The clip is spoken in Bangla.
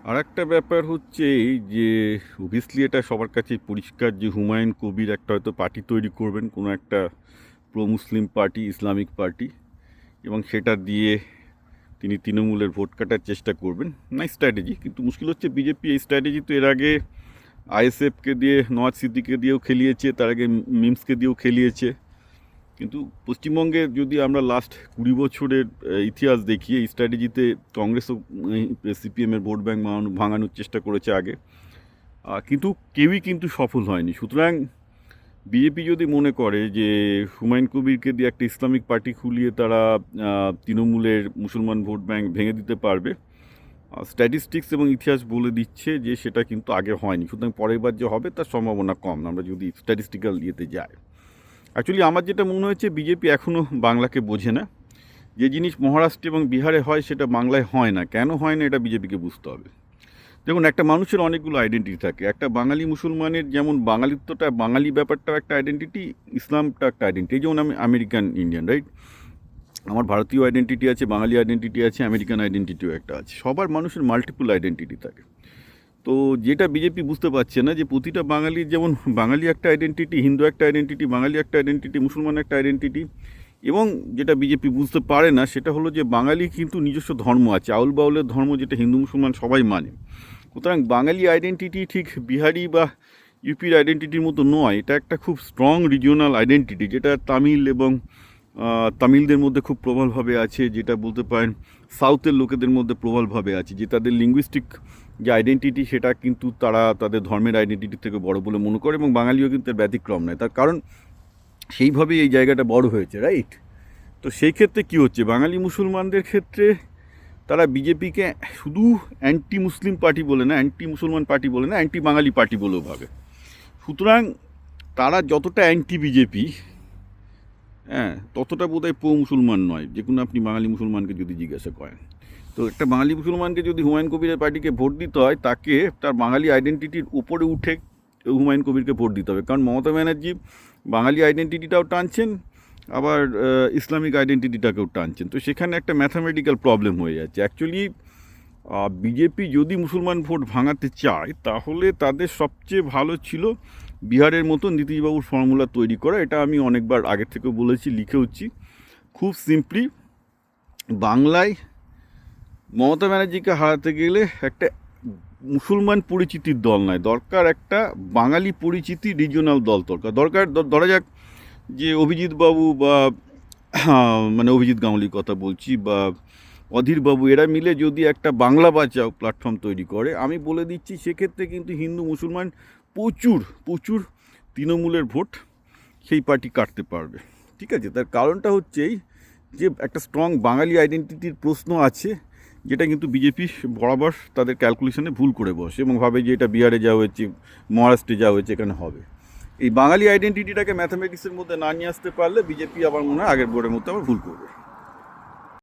আর একটা ব্যাপার হচ্ছে এই যে অবভিয়াসলি এটা সবার কাছেই পরিষ্কার যে হুমায়ুন কবির একটা হয়তো পার্টি তৈরি করবেন, কোনো একটা প্রো মুসলিম পার্টি, ইসলামিক পার্টি, এবং সেটা দিয়ে তিনি তৃণমূলের ভোট কাটার চেষ্টা করবেন। নাইস স্ট্র্যাটেজি, কিন্তু মুশকিল হচ্ছে বিজেপি এই স্ট্র্যাটেজি তো এর আগে আইএসএফকে দিয়ে, নওয়াজ সিদ্দিকে দিয়েও খেলিয়েছে, তার আগে মিমসকে দিয়েও খেলিয়েছে। কিন্তু পশ্চিমবঙ্গে যদি আমরা লাস্ট 20 বছরের ইতিহাস দেখি, এই স্ট্র্যাটেজিতে কংগ্রেসও সিপিএমের ভোট ব্যাঙ্ক ভাঙানোর চেষ্টা করেছে আগে, কিন্তু কেউই কিন্তু সফল হয়নি। সুতরাং বিজেপি যদি মনে করে যে হুমায়ুন কবিরকে দিয়ে একটা ইসলামিক পার্টি খুলিয়ে তারা তৃণমূলের মুসলমান ভোট ব্যাঙ্ক ভেঙে দিতে পারবে, স্ট্যাটিস্টিক্স এবং ইতিহাস বলে দিচ্ছে যে সেটা কিন্তু আগে হয়নি। সুতরাং পরের বার যে হবে তার সম্ভাবনা কম, আমরা যদি স্ট্যাটিস্টিক্যাল ইয়েতে যাই। অ্যাকচুয়ালি আমার যেটা মনে হয়েছে, বিজেপি এখনও বাংলাকে বোঝে না। যে জিনিস মহারাষ্ট্র এবং বিহারে হয় সেটা বাংলায় হয় না। কেন হয় না এটা বিজেপিকে বুঝতে হবে। দেখুন, একটা মানুষের অনেকগুলো আইডেন্টিটি থাকে। একটা বাঙালি মুসলমানের যেমন বাঙালিত্বটা, বাঙালি ব্যাপারটাও একটা আইডেন্টিটি, ইসলামটা একটা আইডেন্টিটি। এই যেমন আমি আমেরিকান ইন্ডিয়ান, রাইট? আমার ভারতীয় আইডেন্টিটি আছে, বাঙালি আইডেন্টিটি আছে, আমেরিকান আইডেন্টিটিও একটা আছে। সবার মানুষের মাল্টিপল আইডেন্টিটি থাকে। তো যেটা বিজেপি বুঝতে পারছে না যে প্রতিটা বাঙালির যেমন বাঙালি একটা আইডেন্টিটি, হিন্দু একটা আইডেন্টিটি, বাঙালি একটা আইডেন্টিটি, মুসলমান একটা আইডেন্টিটি, এবং যেটা বিজেপি বুঝতে পারে না সেটা হলো যে বাঙালি কিন্তু নিজস্ব ধর্ম আছে, আউল বাউলের ধর্ম, যেটা হিন্দু মুসলমান সবাই মানে। সুতরাং বাঙালি আইডেন্টিটি ঠিক বিহারি বা ইউপির আইডেন্টিটির মতো নয়। এটা একটা খুব স্ট্রং রিজিওনাল আইডেন্টিটি, যেটা তামিল এবং তামিলদের মধ্যে খুব প্রবলভাবে আছে, যেটা বলতে পারেন সাউথের লোকেদের মধ্যে প্রবলভাবে আছে, যে তাদের লিঙ্গুইস্টিক যে আইডেন্টিটি সেটা কিন্তু তারা তাদের ধর্মের আইডেন্টিটি থেকে বড় বলে মনে করে, এবং বাঙালিও কিন্তু এর ব্যতিক্রম নয়। তার কারণ সেইভাবেই এই জায়গাটা বড় হয়েছে, রাইট? তো সেই ক্ষেত্রে কী হচ্ছে, বাঙালি মুসলমানদের ক্ষেত্রে তারা বিজেপিকে শুধু অ্যান্টি মুসলিম পার্টি বলে না, অ্যান্টি মুসলমান পার্টি বলে না, অ্যান্টি বাঙালি পার্টি বলেও ভাবে। সুতরাং তারা যতটা অ্যান্টি বিজেপি, হ্যাঁ, ততটা বোধহয় প্রো মুসলমান নয়। যে কোনো আপনি বাঙালি মুসলমানকে যদি জিজ্ঞাসা করেন, তো একটা বাঙালি মুসলমানকে যদি হুমায়ুন কবিরের পার্টিকে ভোট দিতে হয়, তাকে তার বাঙালি আইডেন্টিটির উপরে উঠে হুমায়ুন কবিরকে ভোট দিতে হবে। কারণ মমতা ব্যানার্জি বাঙালি আইডেন্টিটিটাও টানছেন, আবার ইসলামিক আইডেন্টিটিটাকেও টানছেন। তো সেখানে একটা ম্যাথামেটিক্যাল প্রবলেম হয়ে যাচ্ছে। অ্যাকচুয়ালি বিজেপি যদি মুসলমান ভোট ভাঙাতে চায়, তাহলে তাদের সবচেয়ে ভালো ছিল বিহারের মতো নীতিশবাবুর ফর্মুলা তৈরি করা। এটা আমি অনেকবার আগে থেকেও বলেছি, লিখেওছি। খুব সিম্পলি, বাংলায় মমতা ব্যানার্জিকে হারাতে গেলে একটা মুসলমান পরিচিতির দল নয়, দরকার একটা বাঙালি পরিচিতি রিজিওনাল দল দরকার। ধরা যাক যে অভিজিৎ বাবু বা মানে অভিজিৎ গাঙ্গুলির কথা বলছি, বা অধীরবাবু, এরা মিলে যদি একটা বাংলা বাঁচাও প্ল্যাটফর্ম তৈরি করে, আমি বলে দিচ্ছি সেক্ষেত্রে কিন্তু হিন্দু মুসলমান প্রচুর প্রচুর তৃণমূলের ভোট সেই পার্টি কাটতে পারবে। ঠিক আছে? তার কারণটা হচ্ছে এই যে একটা স্ট্রং বাঙালি আইডেন্টিটির প্রশ্ন আছে, যেটা কিন্তু বিজেপি বরাবর তাদের ক্যালকুলেশনে ভুল করে বসে এবং ভাবে যে এটা বিহারে যা হয়েছে, মহারাষ্ট্রে যা হয়েছে, এখানে হবে। এই বাঙালি আইডেন্টিটিটাকে ম্যাথামেটিক্সের মধ্যে না নিয়ে আসতে পারলে বিজেপি আবার মনে হয় আগের বোর্ডের মধ্যে আবার ভুল করবে।